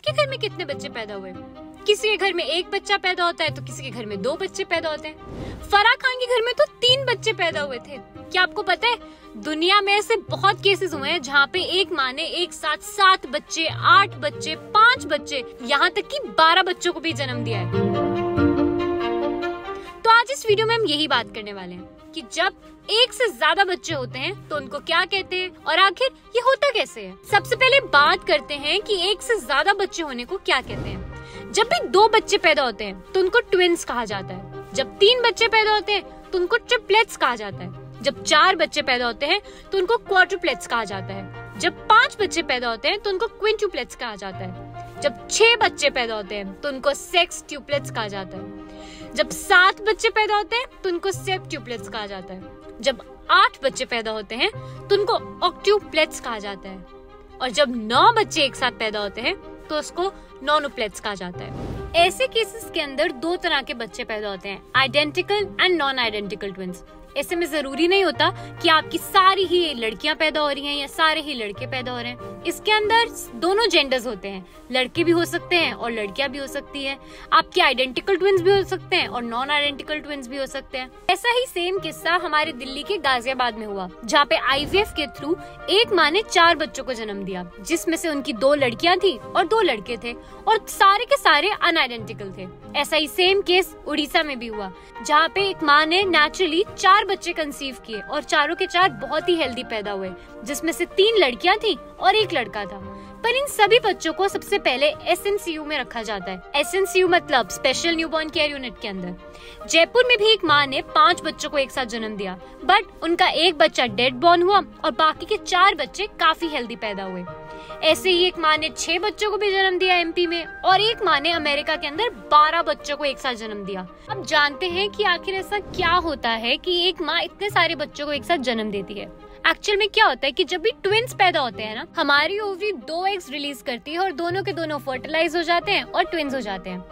आपके घर में कितने बच्चे पैदा हुए? किसी के घर में एक बच्चा पैदा होता है तो किसी के घर में 2 बच्चे पैदा होते हैं। फराह खान के घर में तो 3 बच्चे पैदा हुए थे। क्या आपको पता है दुनिया में ऐसे बहुत केसेस हुए हैं जहाँ पे एक माँ ने एक साथ 7 बच्चे, 8 बच्चे, 5 बच्चे, यहाँ तक कि 12 बच्चों को भी जन्म दिया है। तो आज इस वीडियो में हम यही बात करने वाले हैं कि जब एक से ज्यादा बच्चे होते हैं तो उनको क्या कहते हैं और आखिर ये होता कैसे है। सबसे पहले बात करते हैं कि एक से ज्यादा बच्चे होने को क्या कहते हैं। जब भी 2 बच्चे पैदा होते हैं तो उनको ट्विंस कहा जाता है। जब 3 बच्चे पैदा होते हैं तो उनको ट्रिपलेट्स कहा जाता है। जब 4 बच्चे पैदा होते हैं तो उनको क्वाड्रुप्लेट्स कहा जाता है। जब 5 बच्चे पैदा होते हैं तो उनको क्विंटुप्लेट्स कहा जाता है। जब 6 बच्चे पैदा होते हैं तो उनको सेक्सट्यूप्लेट्स कहा जाता है। जब 7 बच्चे पैदा होते हैं तो उनको सेप्ट्यूप्लेट्स कहा जाता है। जब 8 बच्चे पैदा होते हैं तो उनको ऑक्ट्यूप्लेट्स कहा जाता है। और जब 9 बच्चे एक साथ पैदा होते हैं तो उसको नॉनुप्लेट्स कहा जाता है। ऐसे केसेस के अंदर 2 तरह के बच्चे पैदा होते हैं, identical and non identical twins. ऐसे में जरूरी नहीं होता कि आपकी सारी ही लड़कियां पैदा हो रही हैं या सारे ही लड़के पैदा हो रहे हैं। इसके अंदर दोनों जेंडर्स होते हैं, लड़के भी हो सकते हैं और लड़कियां भी हो सकती है। आपके आइडेंटिकल ट्विंस भी हो सकते हैं और नॉन आइडेंटिकल ट्विंस भी हो सकते हैं। ऐसा ही सेम किस्सा हमारे दिल्ली के गाजियाबाद में हुआ, जहाँ पे IVF के थ्रू एक माँ ने 4 बच्चों को जन्म दिया, जिसमें से उनकी 2 लड़कियां थी और 2 लड़के थे और सारे के सारे अनआइडेंटिकल थे। ऐसा ही सेम केस उड़ीसा में भी हुआ, जहाँ पे एक माँ ने नेचुरली 4 बच्चे कंसीव किए और चारों के 4 बहुत ही हेल्दी पैदा हुए, जिसमें से 3 लड़कियां थी और 1 लड़का था। पर इन सभी बच्चों को सबसे पहले SNCU में रखा जाता है। SNCU मतलब स्पेशल न्यूबॉर्न केयर यूनिट के अंदर। जयपुर में भी एक माँ ने 5 बच्चों को एक साथ जन्म दिया, बट उनका 1 बच्चा डेड बॉर्न हुआ और बाकी के 4 बच्चे काफी हेल्दी पैदा हुए। ऐसे ही एक माँ ने 6 बच्चों को भी जन्म दिया MP में, और एक माँ ने अमेरिका के अंदर 12 बच्चों को एक साथ जन्म दिया। अब जानते हैं कि आखिर ऐसा क्या होता है कि एक माँ इतने सारे बच्चों को एक साथ जन्म देती है। एक्चुअल में क्या होता है कि जब भी ट्विंस पैदा होते हैं ना, हमारी ओवरी 2 एग्स रिलीज करती है और दोनों के दोनों फर्टिलाइज हो जाते हैं और ट्विंस हो जाते हैं।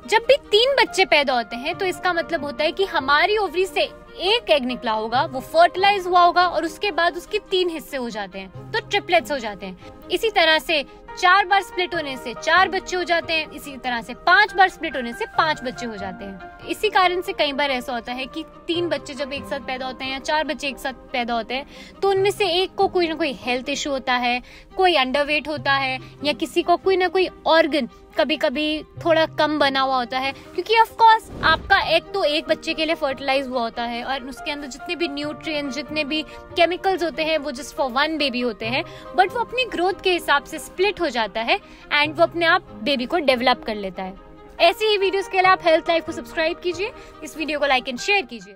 जब भी 3 बच्चे पैदा होते हैं तो इसका मतलब होता है कि हमारी ओवरी से 1 एग निकला होगा, वो फर्टिलाइज हुआ होगा और उसके बाद उसके 3 हिस्से हो जाते हैं, तो ट्रिपलेट्स हो जाते हैं। इसी तरह से 4 बार स्प्लिट होने से 4 बच्चे हो जाते हैं। इसी तरह से 5 बार स्प्लिट होने से 5 बच्चे हो जाते हैं। इसी कारण से कई बार ऐसा होता है कि 3 बच्चे जब एक साथ पैदा होते हैं या 4 बच्चे एक साथ पैदा होते हैं तो उनमें से एक को कोई ना कोई हेल्थ इश्यू होता है, कोई अंडरवेट होता है, या किसी को कोई ना कोई ऑर्गन कभी कभी थोड़ा कम बना हुआ होता है, क्योंकि ऑफ कोर्स आपका एग तो एक बच्चे के लिए फर्टिलाइज हुआ होता है और उसके अंदर जितने भी न्यूट्रिएंट्स, जितने भी केमिकल्स होते हैं वो जस्ट फॉर 1 बेबी होते हैं, बट वो अपनी ग्रोथ के हिसाब से स्प्लिट हो जाता है एंड वो अपने आप बेबी को डेवलप कर लेता है। ऐसी ही वीडियोस के लिए आप हेल्थ लाइफ को सब्सक्राइब कीजिए, इस वीडियो को लाइक एंड शेयर कीजिए।